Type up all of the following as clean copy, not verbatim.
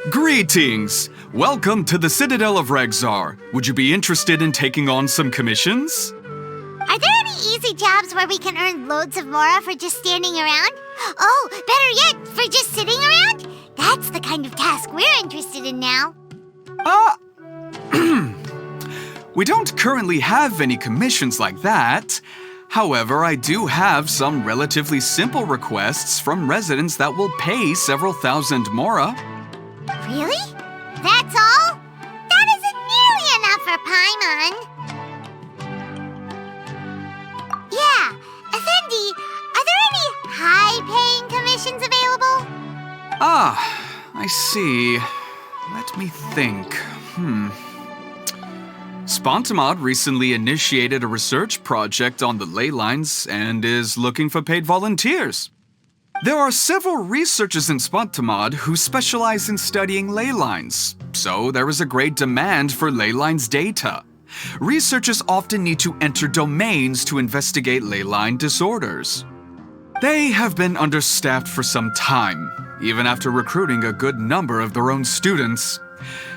Greetings! Welcome to the Citadel of Regzar. Would you be interested in taking on some commissions? Are there any easy jobs where we can earn loads of mora for just standing around? Oh, better yet, for just sitting around? That's the kind of task we're interested in now. We don't currently have any commissions like that. However, I do have some relatively simple requests from residents that will pay several thousand mora. Really? That's all? That isn't nearly enough for Paimon. Yeah, Effendi, are there any high-paying commissions available? I see. Let me think. Spontamod recently initiated a research project on the ley lines and is looking for paid volunteers. There are several researchers in Spontamod who specialize in studying ley lines, so there is a great demand for ley lines data. Researchers often need to enter domains to investigate ley line disorders. They have been understaffed for some time, even after recruiting a good number of their own students.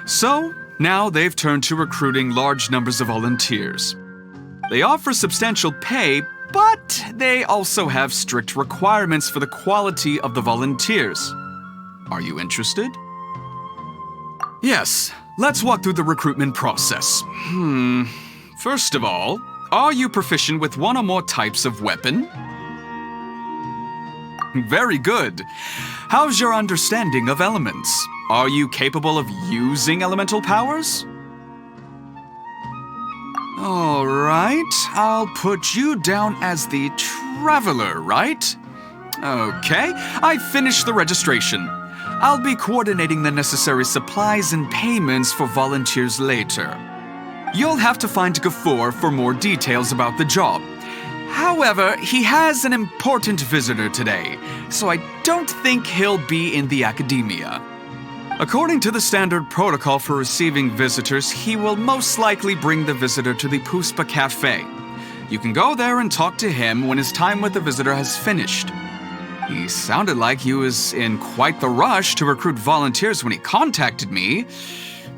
So, now they've turned to recruiting large numbers of volunteers. They offer substantial pay, but they also have strict requirements for the quality of the volunteers. Are you interested? Yes, let's walk through the recruitment process. First of all, are you proficient with one or more types of weapon? Very good. How's your understanding of elements? Are you capable of using elemental powers? All right, I'll put you down as the Traveler, right? Okay, I finished the registration. I'll be coordinating the necessary supplies and payments for volunteers later. You'll have to find Gafoor for more details about the job. However, he has an important visitor today, so I don't think he'll be in the academia. According to the standard protocol for receiving visitors, he will most likely bring the visitor to the Puspa Cafe. You can go there and talk to him when his time with the visitor has finished. He sounded like he was in quite the rush to recruit volunteers when he contacted me,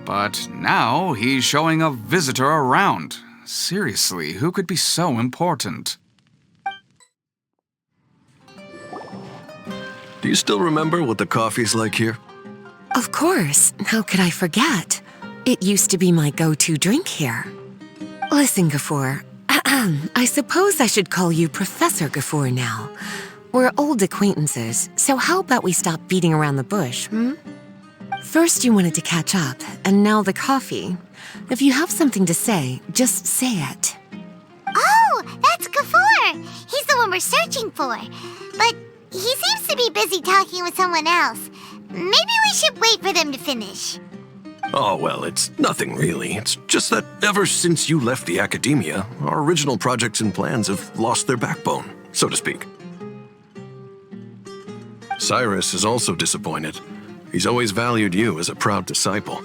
but now he's showing a visitor around. Seriously, who could be so important? Do you still remember what the coffee's like here? Of course. How could I forget? It used to be my go-to drink here. Listen, Gafoor. I suppose I should call you Professor Gafoor now. We're old acquaintances, so how about we stop beating around the bush, First you wanted to catch up, and now the coffee. If you have something to say, just say it. Oh, that's Gafoor. He's the one we're searching for. But he seems to be busy talking with someone else. Maybe we should wait for them to finish. Oh, well, it's nothing really. It's just that ever since you left the academia, our original projects and plans have lost their backbone, so to speak. Cyrus is also disappointed. He's always valued you as a proud disciple.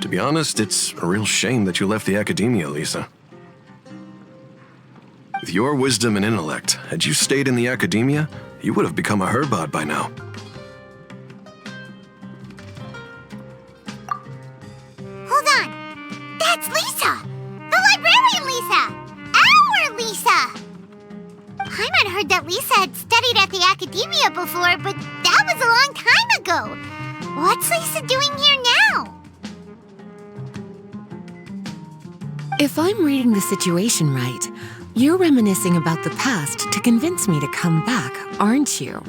To be honest, it's a real shame that you left the academia, Lisa. With your wisdom and intellect, had you stayed in the academia, you would have become a Herbad by now. Hold on. That's Lisa! The librarian Lisa! Our Lisa! Paimon heard that Lisa had studied at the academia before, but that was a long time ago. What's Lisa doing here now? If I'm reading the situation right, you're reminiscing about the past to convince me to come back, aren't you?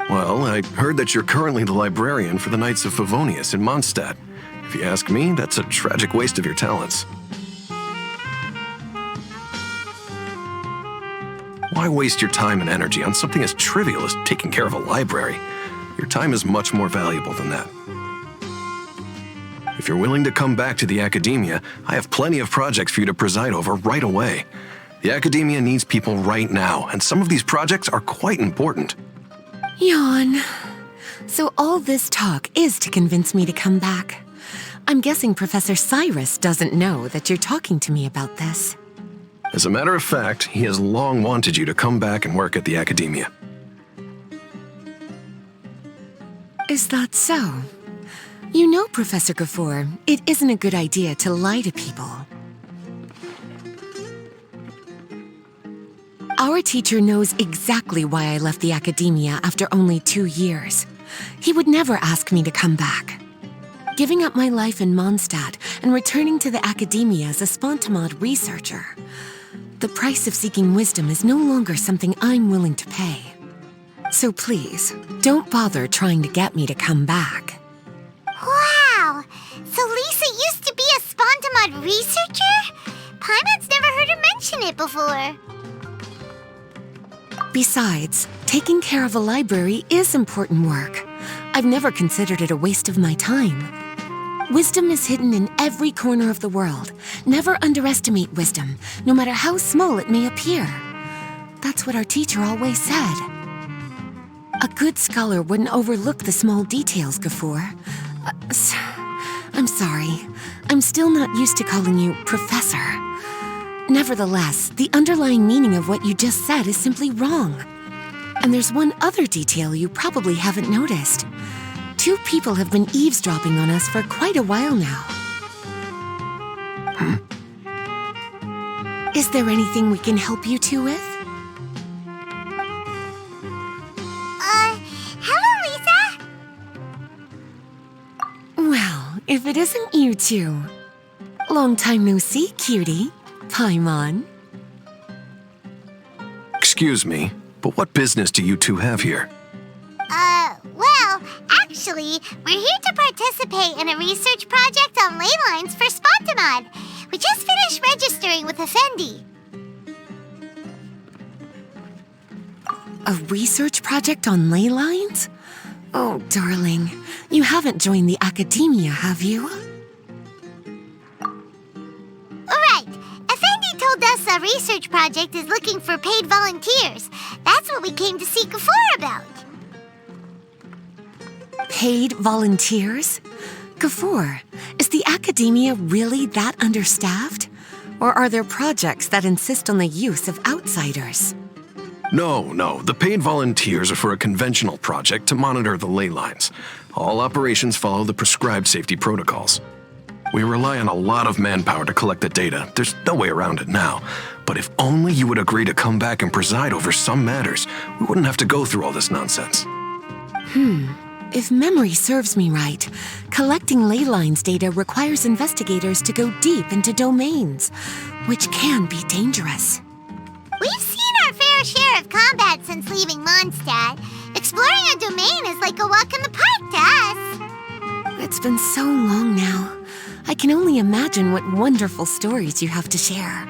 Well, I heard that you're currently the librarian for the Knights of Favonius in Mondstadt. If you ask me, that's a tragic waste of your talents. Why waste your time and energy on something as trivial as taking care of a library? Your time is much more valuable than that. If you're willing to come back to the academia, I have plenty of projects for you to preside over right away. The academia needs people right now, and some of these projects are quite important. Yawn. So all this talk is to convince me to come back. I'm guessing Professor Cyrus doesn't know that you're talking to me about this. As a matter of fact, he has long wanted you to come back and work at the academia. Is that so? You know, Professor Gafoor, it isn't a good idea to lie to people. Our teacher knows exactly why I left the academia after only 2 years. He would never ask me to come back. Giving up my life in Mondstadt and returning to the academia as a spontamod researcher. The price of seeking wisdom is no longer something I'm willing to pay. So please, don't bother trying to get me to come back. Wow! So Lisa used to be a spontamod researcher? Paimon's never heard her mention it before. Besides, taking care of a library is important work. I've never considered it a waste of my time. Wisdom is hidden in every corner of the world. Never underestimate wisdom, no matter how small it may appear. That's what our teacher always said. A good scholar wouldn't overlook the small details, Gafoor. I'm sorry. I'm still not used to calling you Professor. Nevertheless, the underlying meaning of what you just said is simply wrong. And there's one other detail you probably haven't noticed. 2 people have been eavesdropping on us for quite a while now. Is there anything we can help you two with? Hello, Lisa! Well, if it isn't you two. Long time no see, cutie. Paimon. Excuse me, but what business do you two have here? Well, actually, we're here to participate in a research project on ley lines for Spontamod. We just finished registering with Effendi. A research project on ley lines? Oh, darling, you haven't joined the academia, have you? Alright, Effendi told us a research project is looking for paid volunteers. That's what we came to see Gafoor about. Paid volunteers? Gafoor, is the academia really that understaffed? Or are there projects that insist on the use of outsiders? No, the paid volunteers are for a conventional project to monitor the ley lines. All operations follow the prescribed safety protocols. We rely on a lot of manpower to collect the data. There's no way around it now. But if only you would agree to come back and preside over some matters, we wouldn't have to go through all this nonsense. If memory serves me right, collecting ley lines data requires investigators to go deep into domains, which can be dangerous. We've seen our fair share of combat since leaving Mondstadt. Exploring a domain is like a walk in the park to us. It's been so long now. I can only imagine what wonderful stories you have to share.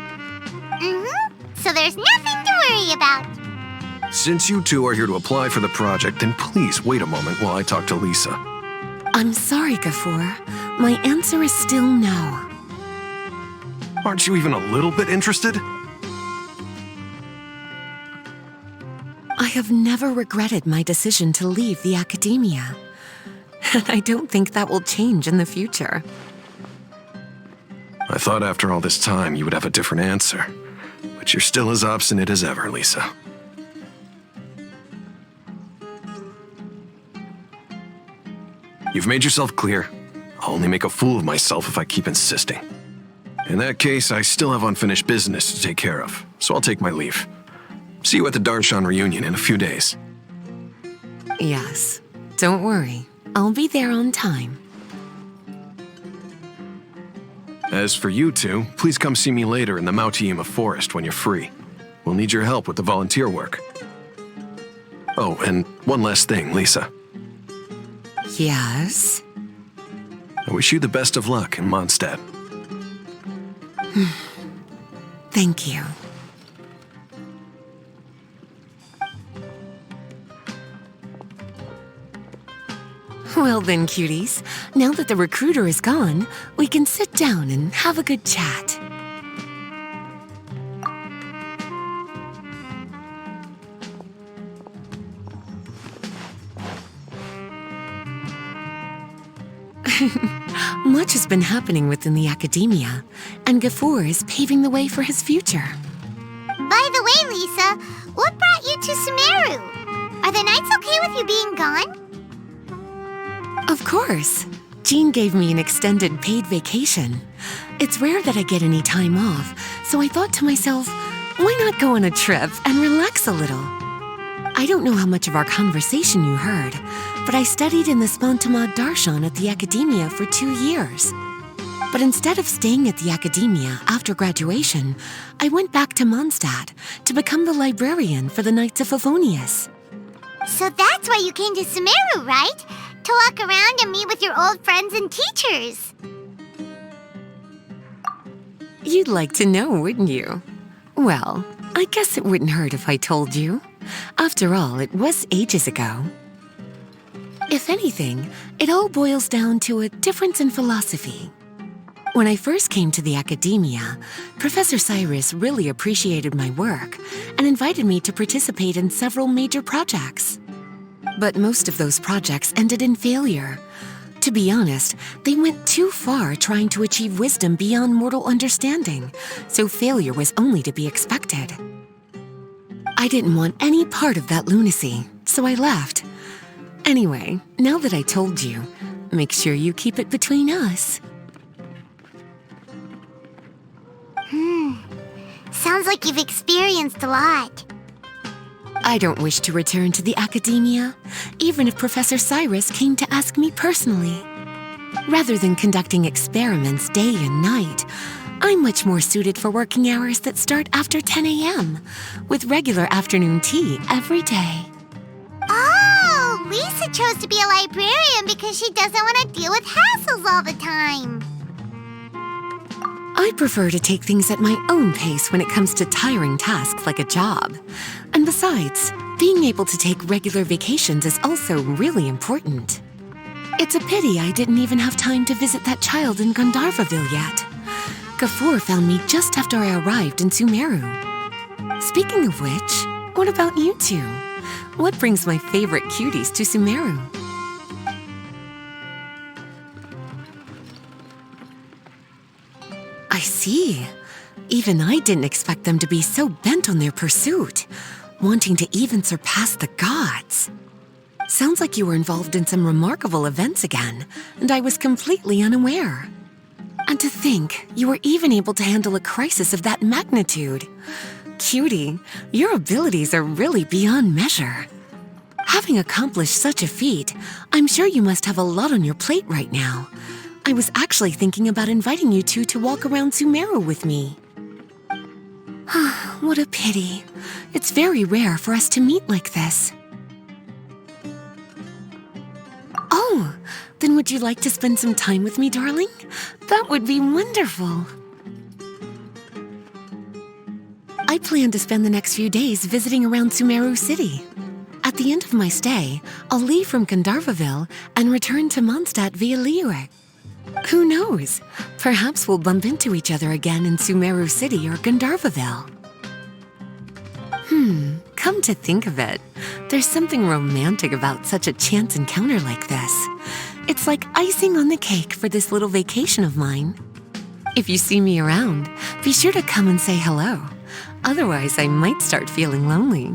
So there's nothing to worry about. Since you two are here to apply for the project, then please wait a moment while I talk to Lisa. I'm sorry, Gafoor. My answer is still no. Aren't you even a little bit interested? I have never regretted my decision to leave the academia. And I don't think that will change in the future. I thought after all this time you would have a different answer. But you're still as obstinate as ever, Lisa. You've made yourself clear. I'll only make a fool of myself if I keep insisting. In that case, I still have unfinished business to take care of, so I'll take my leave. See you at the Darshan reunion in a few days. Yes, don't worry. I'll be there on time. As for you two, please come see me later in the Mautiima forest when you're free. We'll need your help with the volunteer work. Oh, and one last thing, Lisa. Yes? I wish you the best of luck in Mondstadt. Thank you. Well then, cuties, now that the recruiter is gone, we can sit down and have a good chat. Much has been happening within the academia, and Gafoor is paving the way for his future. By the way, Lisa, what brought you to Sumeru? Are the Knights okay with you being gone? Of course. Jean gave me an extended paid vacation. It's rare that I get any time off, so I thought to myself, why not go on a trip and relax a little? I don't know how much of our conversation you heard, but I studied in the Spontamad Darshan at the Academia for 2 years. But instead of staying at the Academia after graduation, I went back to Mondstadt to become the librarian for the Knights of Favonius. So that's why you came to Sumeru, right? To walk around and meet with your old friends and teachers. You'd like to know, wouldn't you? Well, I guess it wouldn't hurt if I told you. After all, it was ages ago. If anything, it all boils down to a difference in philosophy. When I first came to the Academia, Professor Cyrus really appreciated my work and invited me to participate in several major projects. But most of those projects ended in failure. To be honest, they went too far trying to achieve wisdom beyond mortal understanding, so failure was only to be expected. I didn't want any part of that lunacy, so I left. Anyway, now that I told you, make sure you keep it between us. Sounds like you've experienced a lot. I don't wish to return to the Academia, even if Professor Cyrus came to ask me personally. Rather than conducting experiments day and night, I'm much more suited for working hours that start after 10 a.m., with regular afternoon tea every day. Oh, Lisa chose to be a librarian because she doesn't want to deal with hassles all the time. I prefer to take things at my own pace when it comes to tiring tasks like a job. And besides, being able to take regular vacations is also really important. It's a pity I didn't even have time to visit that child in Gandharvaville yet. Gafur found me just after I arrived in Sumeru. Speaking of which, what about you two? What brings my favorite cuties to Sumeru? I see. Even I didn't expect them to be so bent on their pursuit, wanting to even surpass the gods. Sounds like you were involved in some remarkable events again, and I was completely unaware. And to think, you were even able to handle a crisis of that magnitude. Cutie, your abilities are really beyond measure. Having accomplished such a feat, I'm sure you must have a lot on your plate right now. I was actually thinking about inviting you two to walk around Sumeru with me. What a pity. It's very rare for us to meet like this. Oh, then would you like to spend some time with me, darling? That would be wonderful. I plan to spend the next few days visiting around Sumeru City. At the end of my stay, I'll leave from Gandharvaville and return to Mondstadt via Liyue. Who knows? Perhaps we'll bump into each other again in Sumeru City or Gandharvaville. Come to think of it, there's something romantic about such a chance encounter like this. It's like icing on the cake for this little vacation of mine. If you see me around, be sure to come and say hello. Otherwise, I might start feeling lonely.